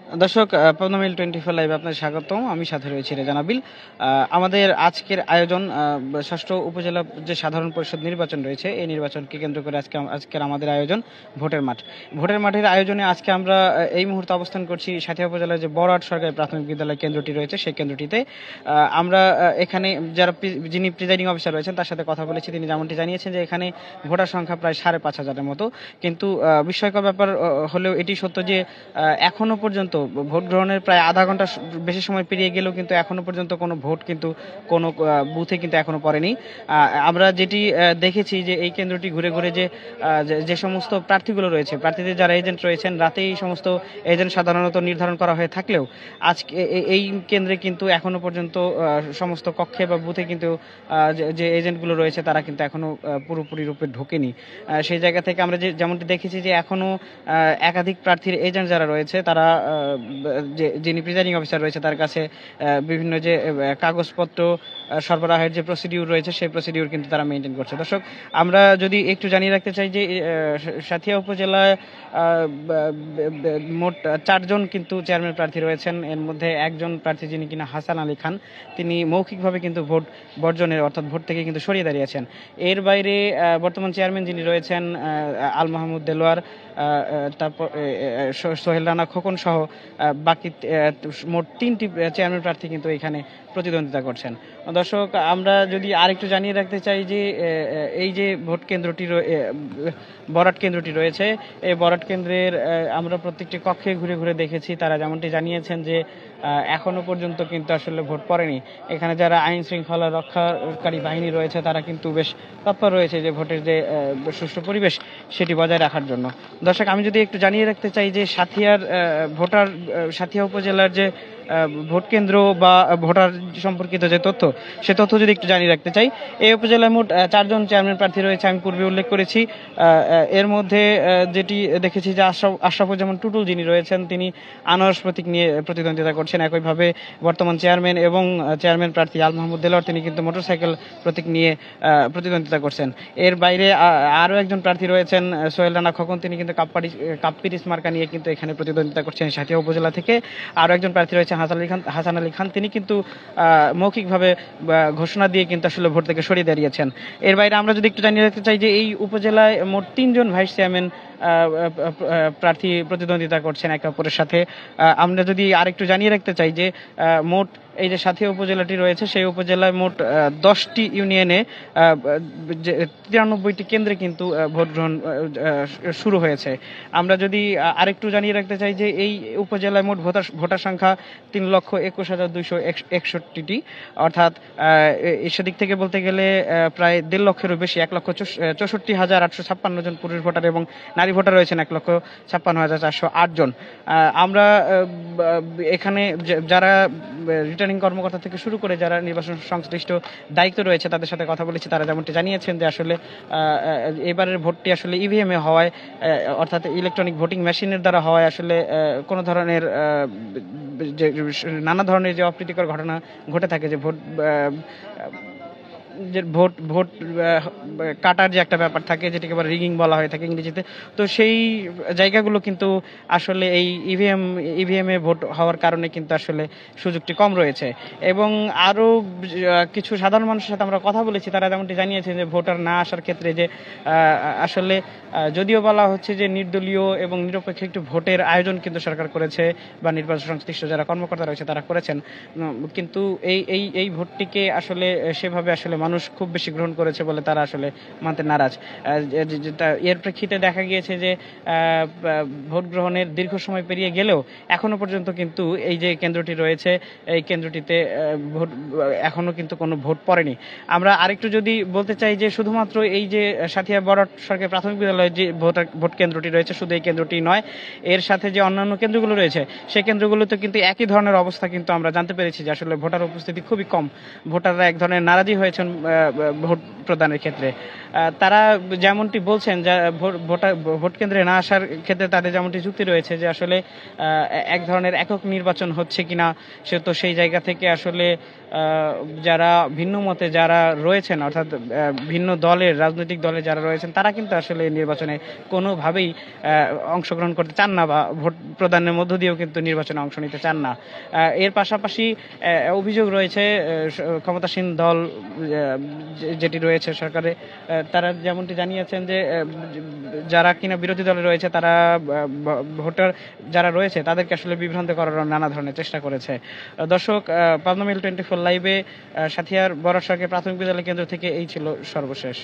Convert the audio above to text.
দর্শক, পদ্মা মেইল 24 লাইভে আপনাদের স্বাগতম। আমি সাথে রয়েছি রেজা নাবিল। আমাদের আজকের আয়োজন ষষ্ঠ উপজেলা যে সাধারণ পরিষদ নির্বাচন রয়েছে, এই নির্বাচনকে কেন্দ্র করে আজকের আমাদের আয়োজন ভোটের মাঠ। ভোটের মাঠের আয়োজনে আজকে আমরা এই মুহূর্তে অবস্থান করছি সাঁথিয়া উপজেলার যে বড়াট সরকারি প্রাথমিক বিদ্যালয় কেন্দ্রটি রয়েছে, সেই কেন্দ্রটিতে আমরা এখানে যিনি প্রিজাইডিং অফিসার রয়েছেন তার সাথে কথা বলেছি। তিনি যেমনটি জানিয়েছেন যে এখানে ভোটার সংখ্যা প্রায় 5,500-এর মতো। কিন্তু বিস্ময়কর ব্যাপার হলেও এটি সত্য যে এখনো পর্যন্ত ভোট গ্রহণের প্রায় আধা ঘন্টা বেশি সময় পেরিয়ে গেলেও কিন্তু এখনো পর্যন্ত কোনো ভোট কিন্তু কোনো বুথে কিন্তু এখনো পড়েনি। আমরা যেটি দেখেছি যে এই কেন্দ্রটি ঘুরে ঘুরে যে সমস্ত প্রার্থীগুলো রয়েছে, প্রার্থীদের যারা এজেন্ট রয়েছেন, রাতে এই সমস্ত এজেন্ট সাধারণত নির্ধারণ করা হয়ে থাকলেও আজকে এই কেন্দ্রে কিন্তু এখনো পর্যন্ত সমস্ত কক্ষে বা বুথে কিন্তু যে এজেন্টগুলো রয়েছে তারা কিন্তু এখনো পুরোপুরি রূপে ঢোকেনি। সেই জায়গা থেকে আমরা যেমনটি দেখেছি যে এখনো একাধিক প্রার্থীর এজেন্ট যারা রয়েছে তারা যিনি প্রিজাইডিং অফিসার রয়েছে তার কাছে বিভিন্ন যে কাগজপত্র সরবরাহের যে প্রসিডিউর রয়েছে সেই প্রসিডিউর কিন্তু তারা মেনটেন করছে। দর্শক, আমরা যদি একটু জানিয়ে রাখতে চাই যে সাঁথিয়া উপজেলায় মোট 4 জন কিন্তু চেয়ারম্যান প্রার্থী রয়েছেন। এর মধ্যে একজন প্রার্থী যিনি কিনা হাসান আলী খান, তিনি মৌখিকভাবে কিন্তু ভোট বর্জনের অর্থাৎ ভোট থেকে কিন্তু সরিয়ে দাঁড়িয়েছেন। এর বাইরে বর্তমান চেয়ারম্যান যিনি রয়েছেন আল মাহমুদ দেলোয়ার, তারপর সোহেল রানা খোকন সহ বাকি মোট 3টি চেয়ারম্যান প্রার্থী কিন্তু এখানে প্রতিদ্বন্দ্বিতা করছেন। দর্শক, আমরা যদি আরেকটু জানিয়ে রাখতে চাই যে এই যে ভোট কেন্দ্রটি বরাট কেন্দ্রটি রয়েছে, এই বরাট কেন্দ্রের আমরা প্রত্যেকটি কক্ষে ঘুরে ঘুরে দেখেছি। তারা যেমনটি জানিয়েছেন যে এখনো পর্যন্ত কিন্তু আসলে ভোট পড়েনি। এখানে যারা আইন শৃঙ্খলা রক্ষাকারী বাহিনী রয়েছে তারা কিন্তু বেশ তৎপর রয়েছে যে ভোটের যে সুষ্ঠু পরিবেশ সেটি বজায় রাখার জন্য। দর্শক, আমি যদি একটু জানিয়ে রাখতে চাই যে সাঁথিয়া উপজেলার যে ভোট কেন্দ্র বা ভোটার সম্পর্কিত যে তথ্য, সে তথ্য যদি একটু জানিয়ে রাখতে চাই। এই উপজেলায় মোট 4 জন চেয়ারম্যান প্রার্থী রয়েছে, আমি পূর্বে উল্লেখ করেছি। এর মধ্যে যেটি দেখেছি যে আশরাফুজ্জামান টুটুল যিনি রয়েছেন তিনি আনারস প্রতীক নিয়ে প্রতিদ্বন্দ্বিতা করছেন। একইভাবে বর্তমান চেয়ারম্যান এবং চেয়ারম্যান প্রার্থী আল মাহমুদ দেলোয়ার তিনি কিন্তু মোটরসাইকেল প্রতীক নিয়ে প্রতিদ্বন্দ্বিতা করছেন। এর বাইরে আরও একজন প্রার্থী রয়েছেন সোহেল রানা খোকন, তিনি কিন্তু কাপ্পিরিস মার্কা নিয়ে কিন্তু এখানে প্রতিদ্বন্দ্বিতা করছেন সাঁথিয়া উপজেলা থেকে। আরও একজন প্রার্থী রয়েছেন হাসান আলী খান, তিনি কিন্তু মৌখিকভাবে ঘোষণা দিয়ে কিন্তু আসলে ভোট থেকে সরিয়ে দাঁড়িয়েছেন। এর বাইরে আমরা যদি একটু জানিয়ে রাখতে চাই যে এই উপজেলায় মোট 3 জন ভাইস চেয়ারম্যান প্রার্থী প্রতিদ্বন্দ্বিতা করছেন একে অপরের সাথে। আমরা যদি আরেকটু জানিয়ে রাখতে চাই যে মোট এই যে সাঁথিয়া উপজেলাটি রয়েছে সেই উপজেলায় মোট 10টি ইউনিয়নে 93টি কেন্দ্রে কিন্তু ভোট গ্রহণ শুরু হয়েছে। আমরা যদি আরেকটু জানিয়ে রাখতে চাই যে এই উপজেলায় মোট ভোটার সংখ্যা 3,21,261টি, অর্থাৎ সেদিক থেকে বলতে গেলে প্রায় 1.5 লক্ষেরও বেশি, 1,64,856 জন পুরুষ ভোটার এবং নারী ভোটার রয়েছেন 1,56,408 জন। আমরা এখানে যারা রিটার্নিং কর্মকর্তা থেকে শুরু করে যারা নির্বাচন সংশ্লিষ্ট দায়িত্ব রয়েছে তাদের সাথে কথা বলেছি। তারা যেমনটি জানিয়েছেন যে আসলে এবারের ভোটটি আসলে ইভিএমে হওয়ায়, অর্থাৎ ইলেকট্রনিক ভোটিং মেশিনের দ্বারা হওয়ায় আসলে কোনো ধরনের নানা ধরনের যে অপ্রীতিকর ঘটনা ঘটে থাকে, যে ভোট কাটার যে একটা ব্যাপার থাকে যেটাকে আবার রিগিং বলা হয়ে থাকে ইংরেজিতে, তো সেই জায়গাগুলো কিন্তু আসলে এই ইভিএম এ ভোট হওয়ার কারণে কিন্তু আসলে সুযোগটি কম রয়েছে। এবং আরও কিছু সাধারণ মানুষের সাথে আমরা কথা বলেছি, তারা যেমনটি জানিয়েছেন যে ভোটার না আসার ক্ষেত্রে যে আসলে যদিও বলা হচ্ছে যে নির্দলীয় এবং নিরপেক্ষ একটি ভোটের আয়োজন কিন্তু সরকার করেছে বা নির্বাচন সংশ্লিষ্ট যারা কর্মকর্তা রয়েছে তারা করেছেন, কিন্তু এই ভোটটিকে আসলে সেভাবে আসলে মানুষ খুব বেশি গ্রহণ করেছে বলে তারা আসলে মানতে নারাজ। এর প্রেক্ষিতে দেখা গিয়েছে যে ভোট গ্রহণের দীর্ঘ সময় পেরিয়ে গেলেও এখনো পর্যন্ত কিন্তু এই যে কেন্দ্রটি রয়েছে এই কেন্দ্রটিতে এখনো কিন্তু কোনো ভোট পড়েনি। আমরা আরেকটু যদি বলতে চাই যে শুধুমাত্র এই যে সাঁথিয়া বড়াট সরকারি প্রাথমিক বিদ্যালয়ে যে ভোট কেন্দ্রটি রয়েছে, শুধু এই কেন্দ্রটি নয়, এর সাথে যে অন্যান্য কেন্দ্রগুলো রয়েছে সেই কেন্দ্রগুলোতে কিন্তু একই ধরনের অবস্থা কিন্তু আমরা জানতে পেরেছি যে আসলে ভোটার উপস্থিতি খুবই কম। ভোটাররা এক ধরনের নারাজি হয়েছেন ভোট প্রদানের ক্ষেত্রে। তারা যেমনটি বলছেন যে ভোট কেন্দ্রে না আসার ক্ষেত্রে তাদের যেমনটি যুক্তি রয়েছে যে আসলে এক ধরনের একক নির্বাচন হচ্ছে কিনা, সে তো সেই জায়গা থেকে আসলে যারা ভিন্ন মতে যারা রয়েছেন, অর্থাৎ ভিন্ন দলের রাজনৈতিক দলে যারা রয়েছেন, তারা কিন্তু আসলে নির্বাচনে কোনোভাবেই অংশগ্রহণ করতে চান না, বা ভোট প্রদানের মধ্য দিয়েও কিন্তু নির্বাচনে অংশ নিতে চান না। এর পাশাপাশি অভিযোগ রয়েছে ক্ষমতাসীন দল যেটি রয়েছে সরকারে, তারা যেমনটি জানিয়েছেন যে যারা কিনা বিরোধী দলে রয়েছে তারা ভোটার যারা রয়েছে তাদেরকে আসলে বিভ্রান্ত করার নানা ধরনের চেষ্টা করেছে। দর্শক, পাবনা মেইল 24 লাইভে সাথিয়ার বড় সরকারি প্রাথমিক বিদ্যালয় কেন্দ্র থেকে এই ছিল সর্বশেষ।